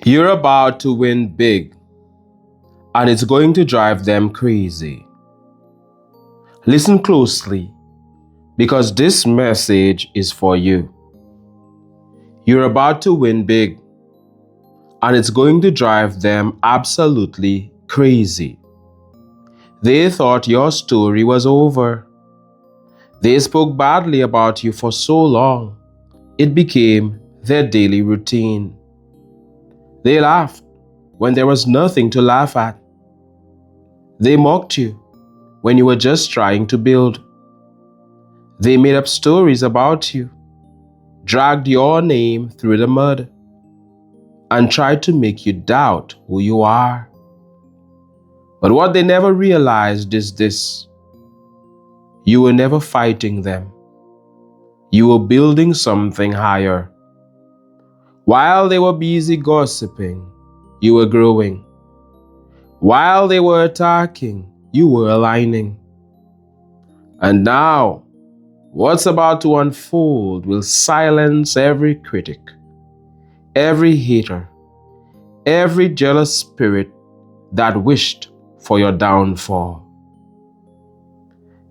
You're about to win big, and it's going to drive them crazy. Listen closely, because this message is for you. You're about to win big, and it's going to drive them absolutely crazy. They thought your story was over. They spoke badly about you for so long, it became their daily routine. They laughed when there was nothing to laugh at. They mocked you when you were just trying to build. They made up stories about you, dragged your name through the mud, and tried to make you doubt who you are. But what they never realized is this: you were never fighting them. You were building something higher. While they were busy gossiping, you were growing. While they were attacking, you were aligning. And now, what's about to unfold will silence every critic, every hater, every jealous spirit that wished for your downfall.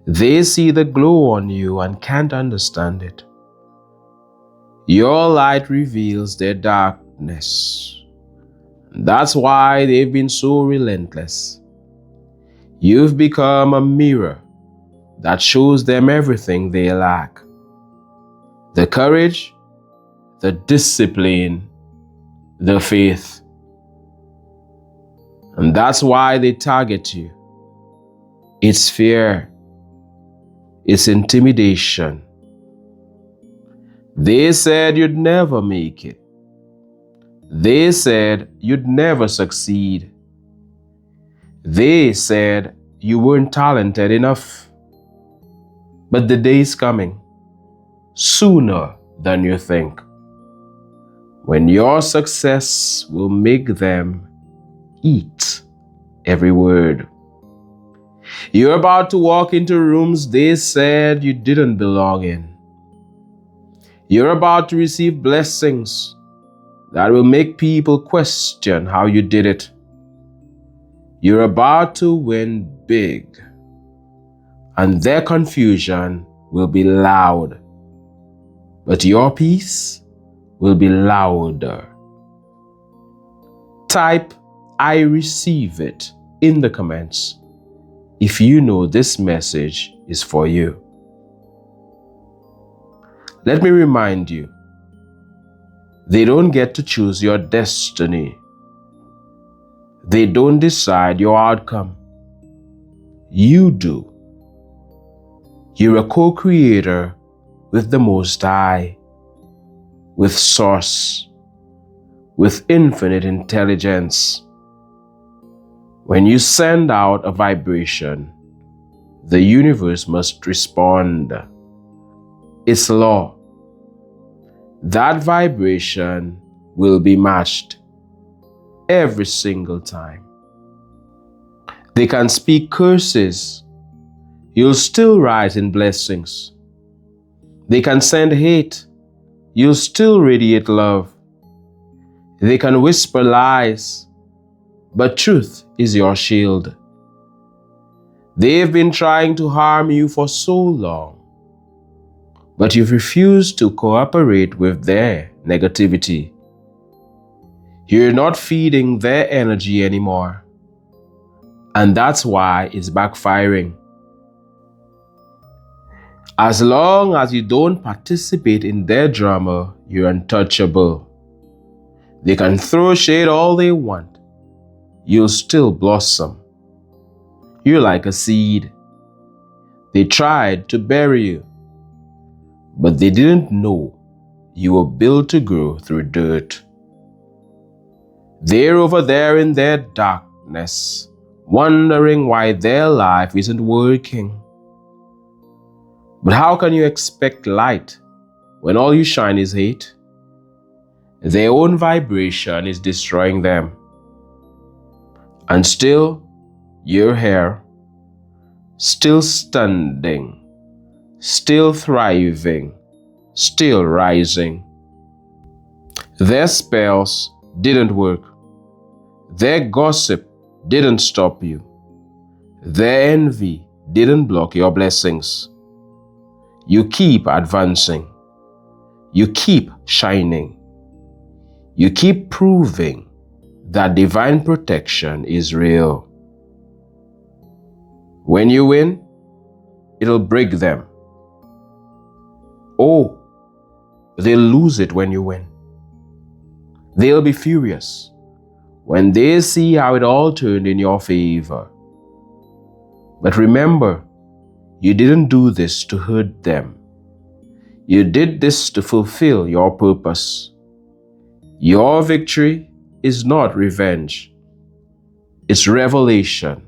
They see the glow on you and can't understand it. Your light reveals their darkness. That's why they've been so relentless. You've become a mirror that shows them everything they lack: the courage, the discipline, the faith. And that's why they target you. It's fear. It's intimidation. They said you'd never make it. They said you'd never succeed. They said you weren't talented enough. But the day is coming, sooner than you think, when your success will make them eat every word. You're about to walk into rooms they said you didn't belong in. You're about to receive blessings that will make people question how you did it. You're about to win big, and their confusion will be loud, but your peace will be louder. Type "I receive it" in the comments if you know this message is for you. Let me remind you, they don't get to choose your destiny. They don't decide your outcome. You do. You're a co-creator with the Most High, with Source, with infinite intelligence. When you send out a vibration, the universe must respond. It's law. That vibration will be matched every single time. They can speak curses. You'll still rise in blessings. They can send hate. You'll still radiate love. They can whisper lies, but truth is your shield. They've been trying to harm you for so long, but you've refused to cooperate with their negativity. You're not feeding their energy anymore, and that's why it's backfiring. As long as you don't participate in their drama, you're untouchable. They can throw shade all they want. You'll still blossom. You're like a seed. They tried to bury you, but they didn't know you were built to grow through dirt. They're over there in their darkness, wondering why their life isn't working. But how can you expect light when all you shine is hate? Their own vibration is destroying them. And still, you're here, still standing, still thriving, still rising. Their spells didn't work. Their gossip didn't stop you. Their envy didn't block your blessings. You keep advancing. You keep shining. You keep proving that divine protection is real. When you win, it'll break them. Oh, they'll lose it when you win. They'll be furious when they see how it all turned in your favor. But remember, you didn't do this to hurt them. You did this to fulfill your purpose. Your victory is not revenge. It's revelation.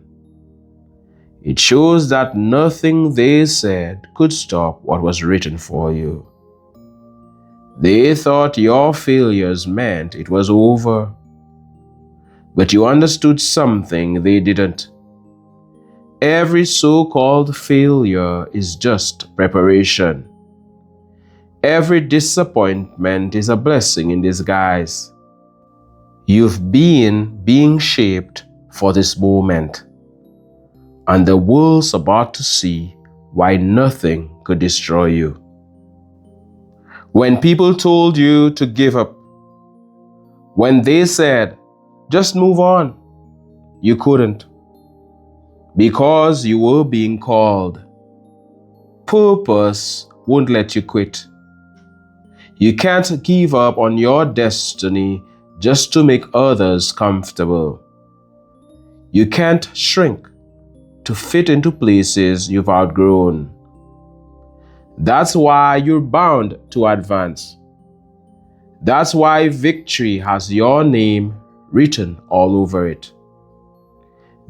It shows that nothing they said could stop what was written for you. They thought your failures meant it was over. But you understood something they didn't. Every so-called failure is just preparation. Every disappointment is a blessing in disguise. You've been being shaped for this moment, and the world's about to see why nothing could destroy you. When people told you to give up, when they said, just move on, you couldn't, because you were being called. Purpose won't let you quit. You can't give up on your destiny just to make others comfortable. You can't shrink to fit into places you've outgrown. That's why you're bound to advance. That's why victory has your name written all over it.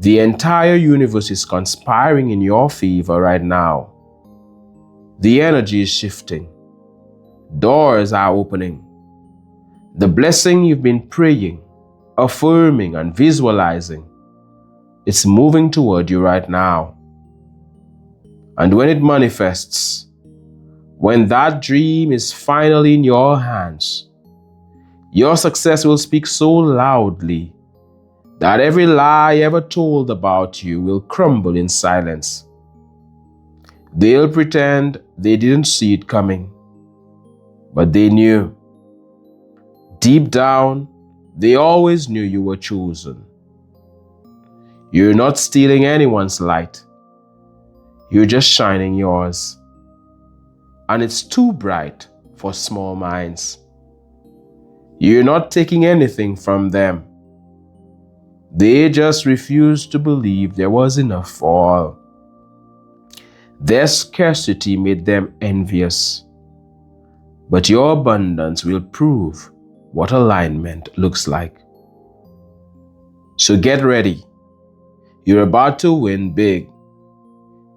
The entire universe is conspiring in your favor right now. The energy is shifting. Doors are opening. The blessing you've been praying, affirming, and visualizing, it's moving toward you right now. And when it manifests, when that dream is finally in your hands, your success will speak so loudly that every lie ever told about you will crumble in silence. They'll pretend they didn't see it coming, but they knew. Deep down, they always knew you were chosen. You're not stealing anyone's light. You're just shining yours. And it's too bright for small minds. You're not taking anything from them. They just refused to believe there was enough for all. Their scarcity made them envious. But your abundance will prove what alignment looks like. So get ready. You're about to win big.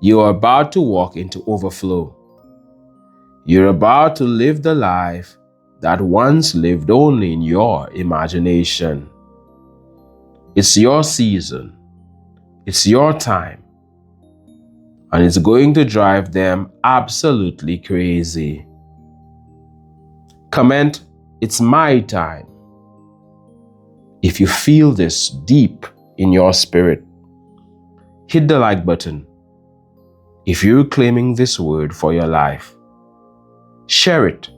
You're about to walk into overflow. You're about to live the life that once lived only in your imagination. It's your season. It's your time. And it's going to drive them absolutely crazy. Comment, it's my time. If you feel this deep in your spirit, hit the like button. If you're claiming this word for your life, share it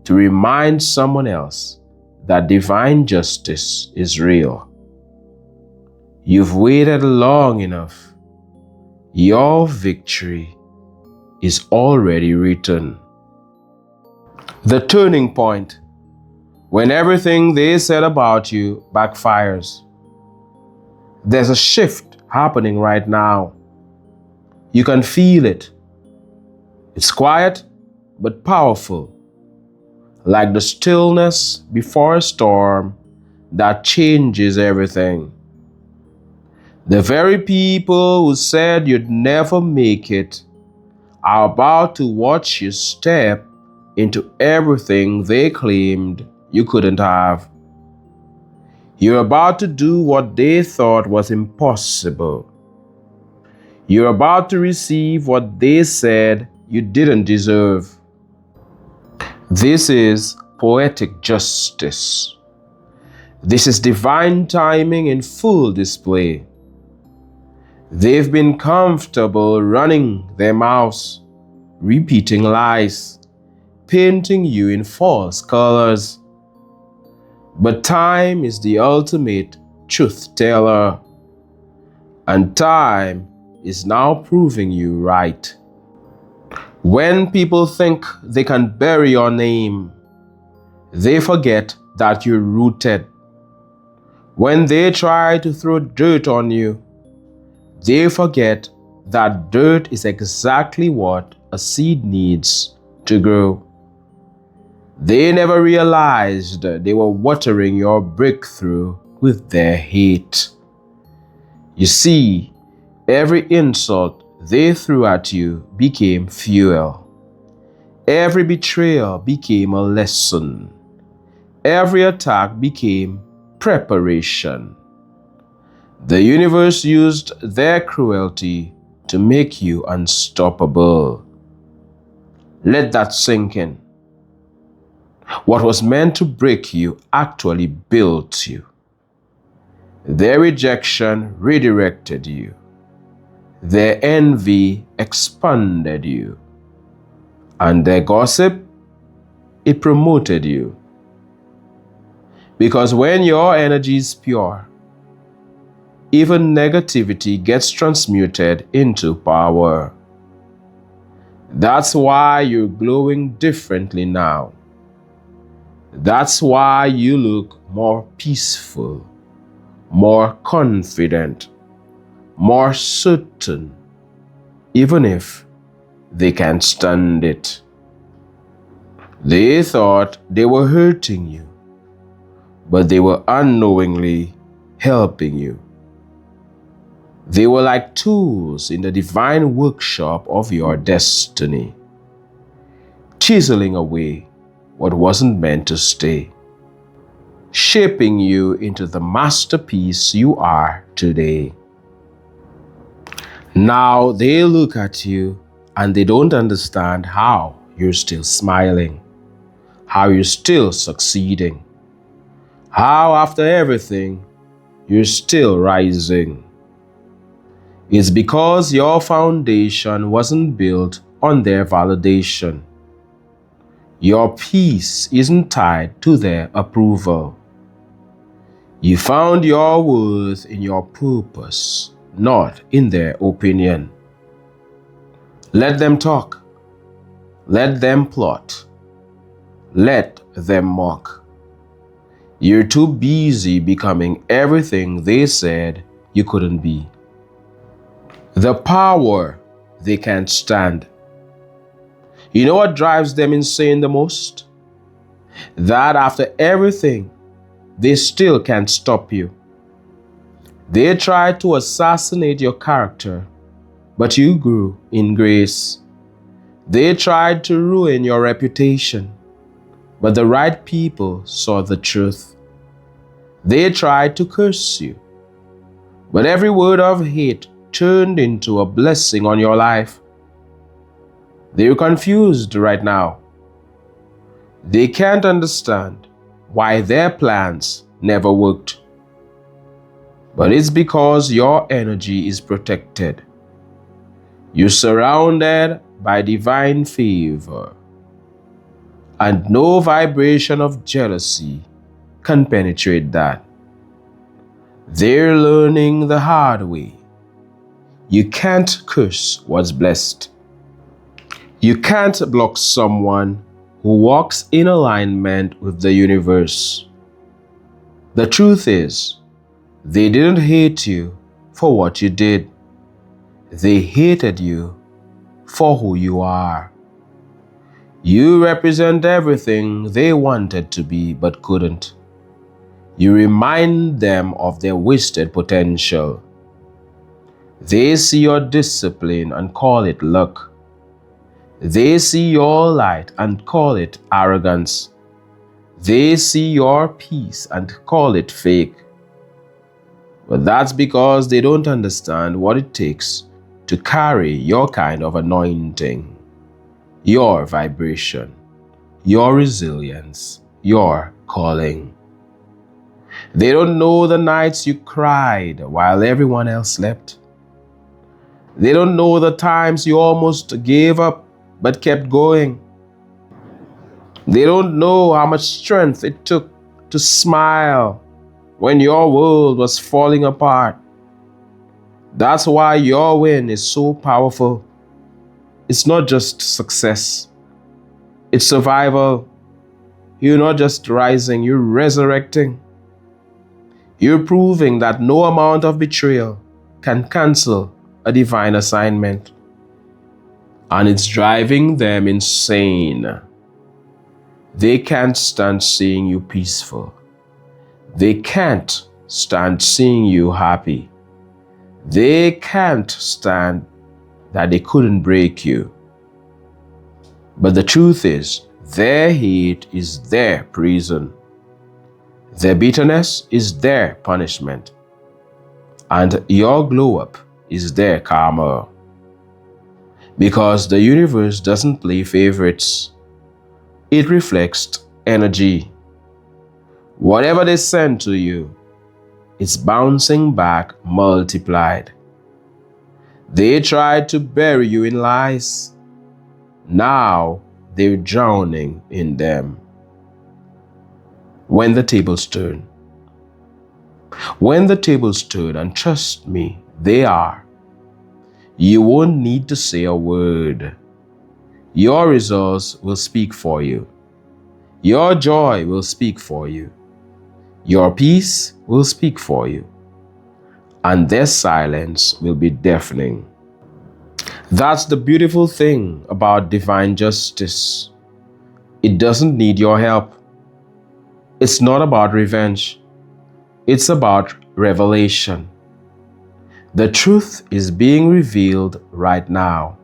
to remind someone else that divine justice is real. You've waited long enough. Your victory is already written. The turning point, when everything they said about you backfires. There's a shift happening right now. You can feel it. It's quiet but powerful, like the stillness before a storm that changes everything. The very people who said you'd never make it are about to watch you step into everything they claimed you couldn't have. You're about to do what they thought was impossible. You're about to receive what they said you didn't deserve. This is poetic justice. This is divine timing in full display. They've been comfortable running their mouths, repeating lies, painting you in false colors. But time is the ultimate truth teller, and time is now proving you right. When people think they can bury your name, they forget that you're rooted. When they try to throw dirt on you, they forget that dirt is exactly what a seed needs to grow. They never realized they were watering your breakthrough with their hate. You see, every insult they threw at you became fuel. Every betrayal became a lesson. Every attack became preparation. The universe used their cruelty to make you unstoppable. Let that sink in. What was meant to break you actually built you. Their rejection redirected you. Their envy expanded you. And their gossip, it promoted you. Because when your energy is pure, even negativity gets transmuted into power. That's why you're glowing differently now. That's why you look more peaceful, more confident, more certain, even if they can't stand it. They thought they were hurting you, but they were unknowingly helping you. They were like tools in the divine workshop of your destiny, chiseling away what wasn't meant to stay, shaping you into the masterpiece you are today. Now they look at you and they don't understand how you're still smiling, how you're still succeeding, how after everything you're still rising. It's because your foundation wasn't built on their validation. Your peace isn't tied to their approval. You found your worth in your purpose, not in their opinion. Let them talk. Let them plot. Let them mock. You're too busy becoming everything they said you couldn't be. The power they can't stand. You know what drives them insane the most? That after everything, they still can't stop you. They tried to assassinate your character, but you grew in grace. They tried to ruin your reputation, but the right people saw the truth. They tried to curse you, but every word of hate turned into a blessing on your life. They're confused right now. They can't understand why their plans never worked. But it's because your energy is protected. You're surrounded by divine favor, and no vibration of jealousy can penetrate that. They're learning the hard way. You can't curse what's blessed. You can't block someone who walks in alignment with the universe. The truth is, they didn't hate you for what you did. They hated you for who you are. You represent everything they wanted to be but couldn't. You remind them of their wasted potential. They see your discipline and call it luck. They see your light and call it arrogance. They see your peace and call it fake. But that's because they don't understand what it takes to carry your kind of anointing, your vibration, your resilience, your calling. They don't know the nights you cried while everyone else slept. They don't know the times you almost gave up but kept going. They don't know how much strength it took to smile when your world was falling apart. That's why your win is so powerful. It's not just success, it's survival. You're not just rising, you're resurrecting. You're proving that no amount of betrayal can cancel a divine assignment. And it's driving them insane. They can't stand seeing you peaceful. They can't stand seeing you happy. They can't stand that they couldn't break you. But the truth is, their hate is their prison. Their bitterness is their punishment. And your glow up is their karma. Because the universe doesn't play favorites. It reflects energy. Whatever they send to you, it's bouncing back multiplied. They tried to bury you in lies. Now they're drowning in them. When the tables turn. When the tables turn, and trust me, they are, you won't need to say a word. Your results will speak for you. Your joy will speak for you. Your peace will speak for you. And their silence will be deafening. That's the beautiful thing about divine justice. It doesn't need your help. It's not about revenge. It's about revelation. The truth is being revealed right now,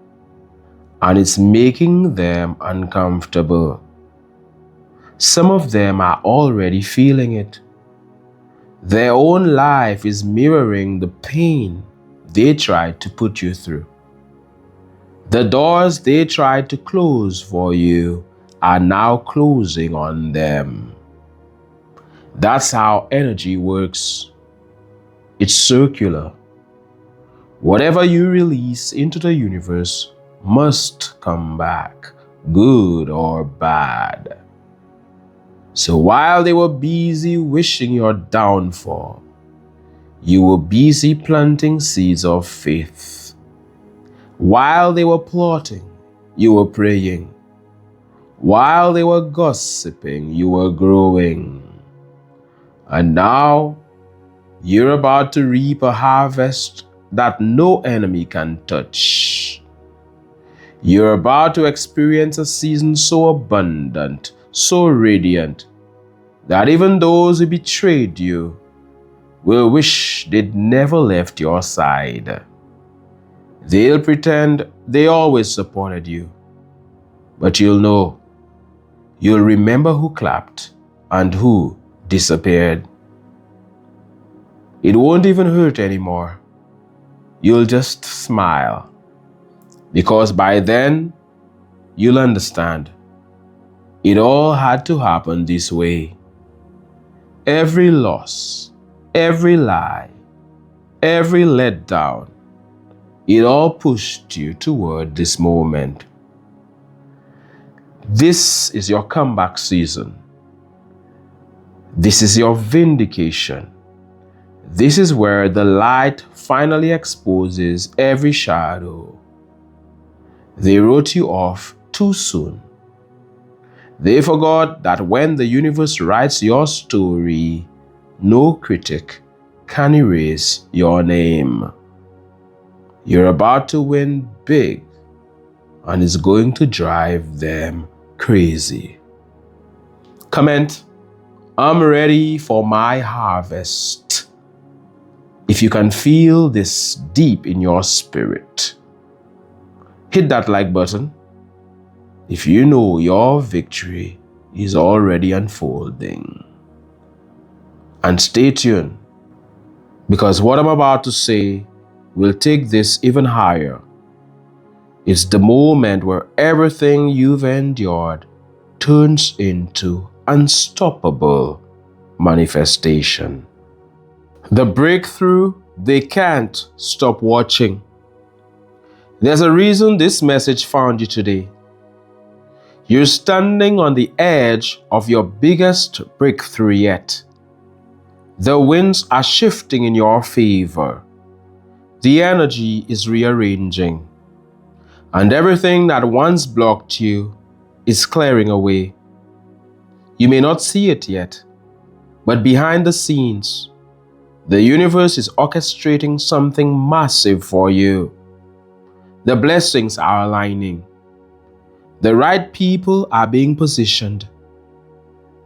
and it's making them uncomfortable. Some of them are already feeling it. Their own life is mirroring the pain they tried to put you through. The doors they tried to close for you are now closing on them. That's how energy works. It's circular. Whatever you release into the universe must come back, good or bad. So while they were busy wishing your downfall, you were busy planting seeds of faith. While they were plotting, you were praying. While they were gossiping, you were growing. And now, you're about to reap a harvest that no enemy can touch. You're about to experience a season so abundant, so radiant, that even those who betrayed you will wish they'd never left your side. They'll pretend they always supported you, but you'll know. You'll remember who clapped and who disappeared. It won't even hurt anymore. You'll just smile, because by then you'll understand. It all had to happen this way. Every loss, every lie, every letdown, it all pushed you toward this moment. This is your comeback season. This is your vindication. This is where the light finally exposes every shadow. They wrote you off too soon. They forgot that when the universe writes your story, no critic can erase your name. You're about to win big, and it's going to drive them crazy. Comment, I'm ready for my harvest. If you can feel this deep in your spirit, hit that like button. If you know your victory is already unfolding. And stay tuned, because what I'm about to say will take this even higher. It's the moment where everything you've endured turns into unstoppable manifestation. The breakthrough, they can't stop watching. There's a reason this message found you today. You're standing on the edge of your biggest breakthrough yet. The winds are shifting in your favor. The energy is rearranging. And everything that once blocked you is clearing away. You may not see it yet, but behind the scenes, the universe is orchestrating something massive for you. The blessings are aligning. The right people are being positioned.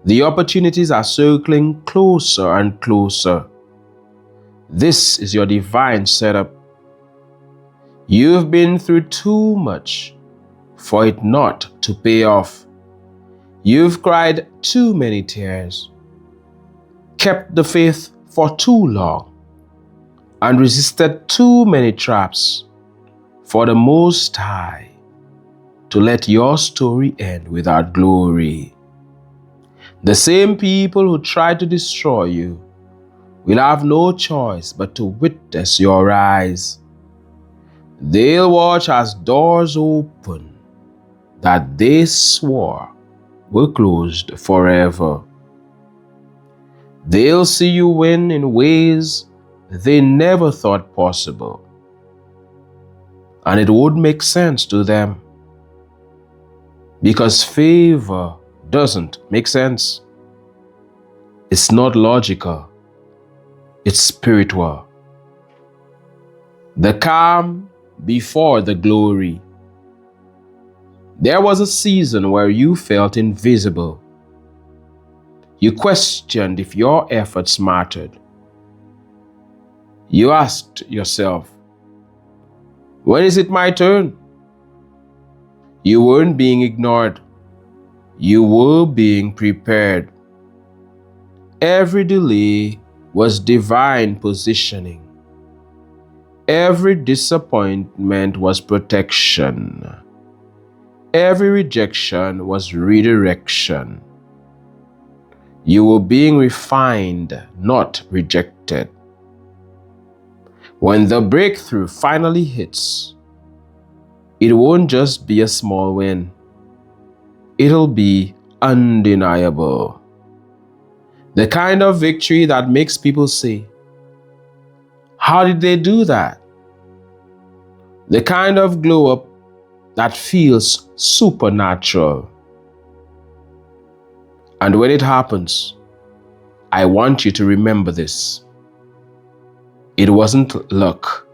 The opportunities are circling closer and closer. This is your divine setup. You've been through too much for it not to pay off. You've cried too many tears, kept the faith for too long, and resisted too many traps for the Most High to let your story end without glory. The same people who tried to destroy you will have no choice but to witness your rise. They'll watch as doors open that they swore were closed forever. They'll see you win in ways they never thought possible. And it would make sense to them, because favor doesn't make sense. It's not logical, it's spiritual. The calm before the glory. There was a season where you felt invisible. You questioned if your efforts mattered. You asked yourself, when is it my turn? You weren't being ignored. You were being prepared. Every delay was divine positioning. Every disappointment was protection. Every rejection was redirection. You were being refined, not rejected. When the breakthrough finally hits, it won't just be a small win. It'll be undeniable. The kind of victory that makes people say, how did they do that? The kind of glow up that feels supernatural. And when it happens, I want you to remember this. It wasn't luck.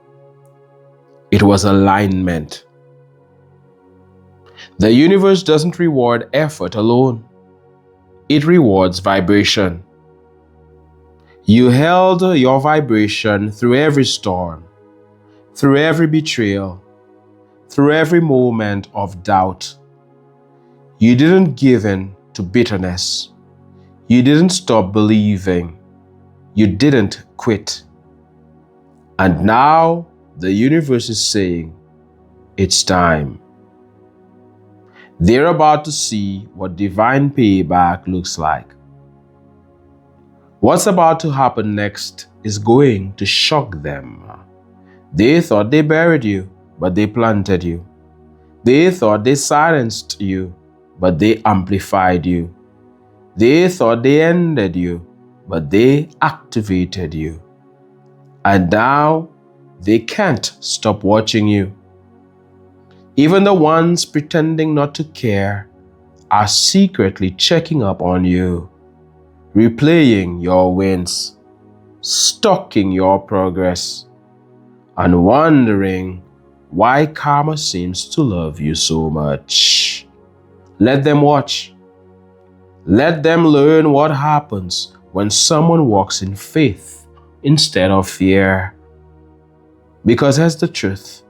It was alignment. The universe doesn't reward effort alone. It rewards vibration. You held your vibration through every storm, through every betrayal, through every moment of doubt. You didn't give in to bitterness. You didn't stop believing. You didn't quit. And now the universe is saying, it's time. They're about to see what divine payback looks like. What's about to happen next is going to shock them. They thought they buried you, but they planted you. They thought they silenced you, but they amplified you. They thought they ended you, but they activated you. And now they can't stop watching you. Even the ones pretending not to care are secretly checking up on you, replaying your wins, stalking your progress, and wondering why karma seems to love you so much. Let them watch. Let them learn what happens when someone walks in faith instead of fear. Because here's the truth.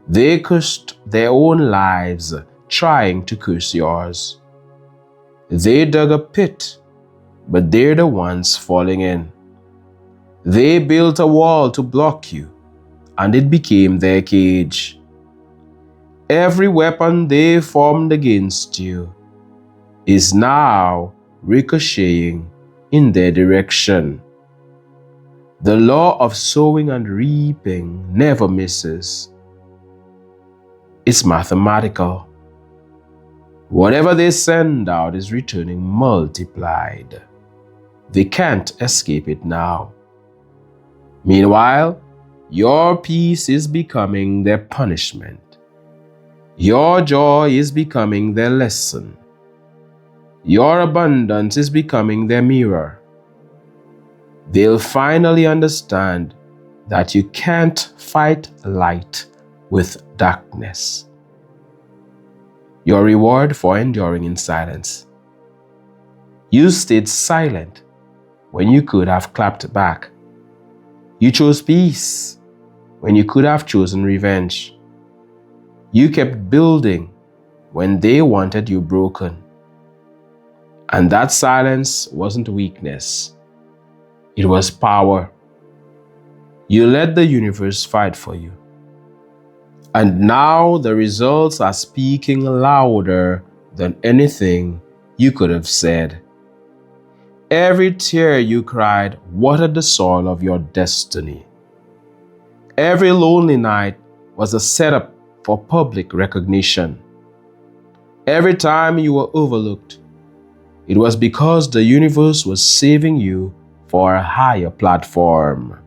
They cursed their own lives trying to curse yours. They dug a pit, but they're the ones falling in. They built a wall to block you, and it became their cage. Every weapon they formed against you is now ricocheting in their direction. The law of sowing and reaping never misses. It's mathematical. Whatever they send out is returning multiplied. They can't escape it now. Meanwhile, your peace is becoming their punishment. Your joy is becoming their lesson. Your abundance is becoming their mirror. They'll finally understand that you can't fight light with darkness. Your reward for enduring in silence. You stayed silent when you could have clapped back. You chose peace when you could have chosen revenge. You kept building when they wanted you broken. And that silence wasn't weakness. It was power. You let the universe fight for you. And now the results are speaking louder than anything you could have said. Every tear you cried watered the soil of your destiny. Every lonely night was a setup for public recognition. Every time you were overlooked, it was because the universe was saving you for a higher platform.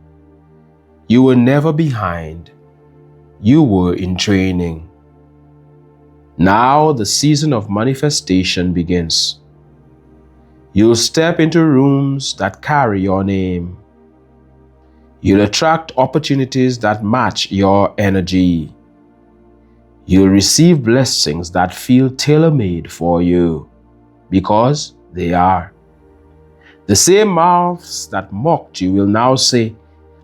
You were never behind. You were in training. Now the season of manifestation begins. You'll step into rooms that carry your name. You'll attract opportunities that match your energy. You'll receive blessings that feel tailor-made for you, because they are. The same mouths that mocked you will now say,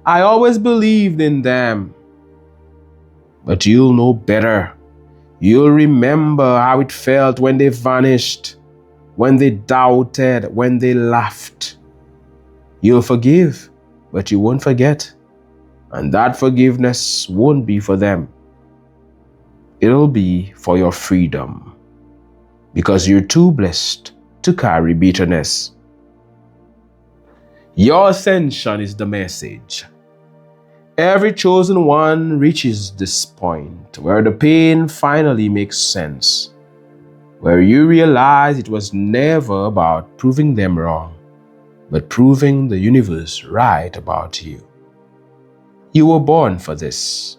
"I always believed in them." But you'll know better. You'll remember how it felt when they vanished, when they doubted, when they laughed. You'll forgive, but you won't forget. And that forgiveness won't be for them. It'll be for your freedom, because you're too blessed to carry bitterness. Your ascension is the message. Every chosen one reaches this point where the pain finally makes sense, where you realize it was never about proving them wrong, but proving the universe right about you. You were born for this.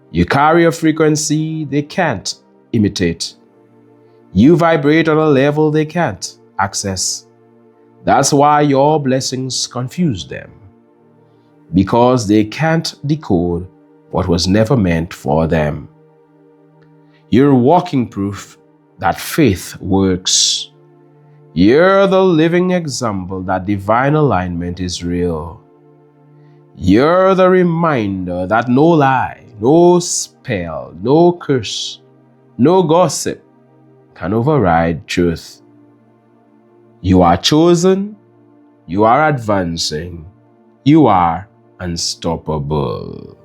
You carry a frequency they can't imitate. You vibrate on a level they can't access. That's why your blessings confuse them, because they can't decode what was never meant for them. You're walking proof that faith works. You're the living example that divine alignment is real. You're the reminder that no lie, no spell, no curse, no gossip can override truth. You are chosen, you are advancing, you are unstoppable.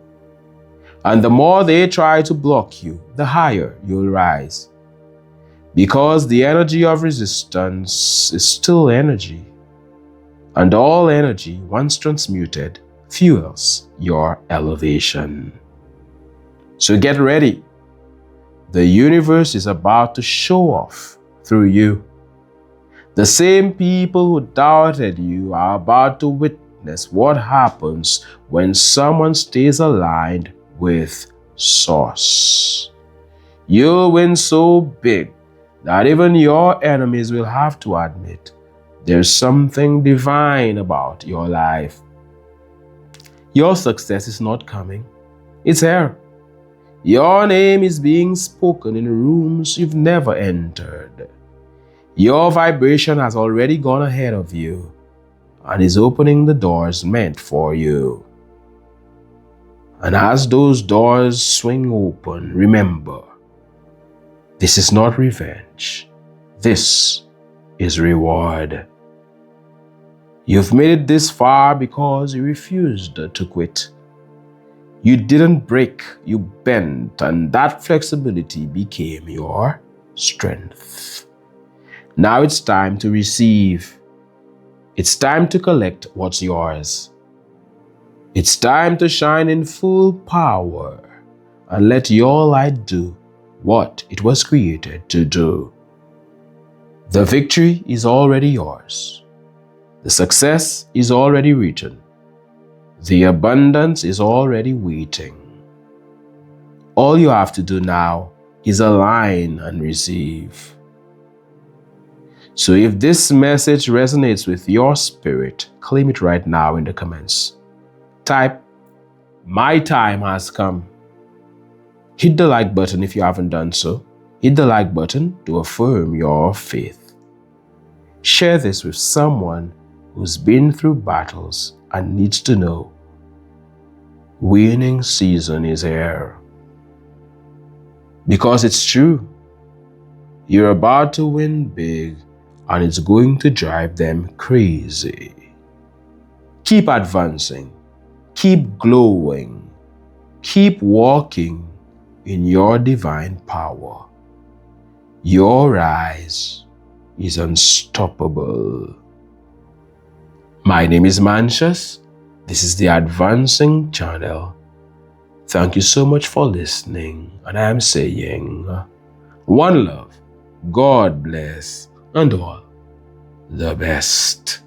And the more they try to block you, the higher you'll rise. Because the energy of resistance is still energy. And all energy, once transmuted, fuels your elevation. So get ready. The universe is about to show off through you. The same people who doubted you are about to witness what happens when someone stays aligned with Source. You'll win so big that even your enemies will have to admit there's something divine about your life. Your success is not coming, it's here. Your name is being spoken in rooms you've never entered. Your vibration has already gone ahead of you and is opening the doors meant for you. And as those doors swing open, remember, this is not revenge. This is reward. You've made it this far because you refused to quit. You didn't break, you bent, and that flexibility became your strength. Now it's time to receive. It's time to collect what's yours. It's time to shine in full power and let your light do what it was created to do. The victory is already yours. The success is already written. The abundance is already waiting. All you have to do now is align and receive. So if this message resonates with your spirit, claim it right now in the comments. Type, "My time has come." Hit the like button if you haven't done so. Hit the like button to affirm your faith. Share this with someone who's been through battles and needs to know winning season is here. Because it's true. You're about to win big and it's going to drive them crazy. Keep advancing. Keep glowing. Keep walking in your divine power. Your rise is unstoppable. My name is Mantius. This is the Advancing Channel. Thank you so much for listening, and I am saying, one love, God bless, and all the best.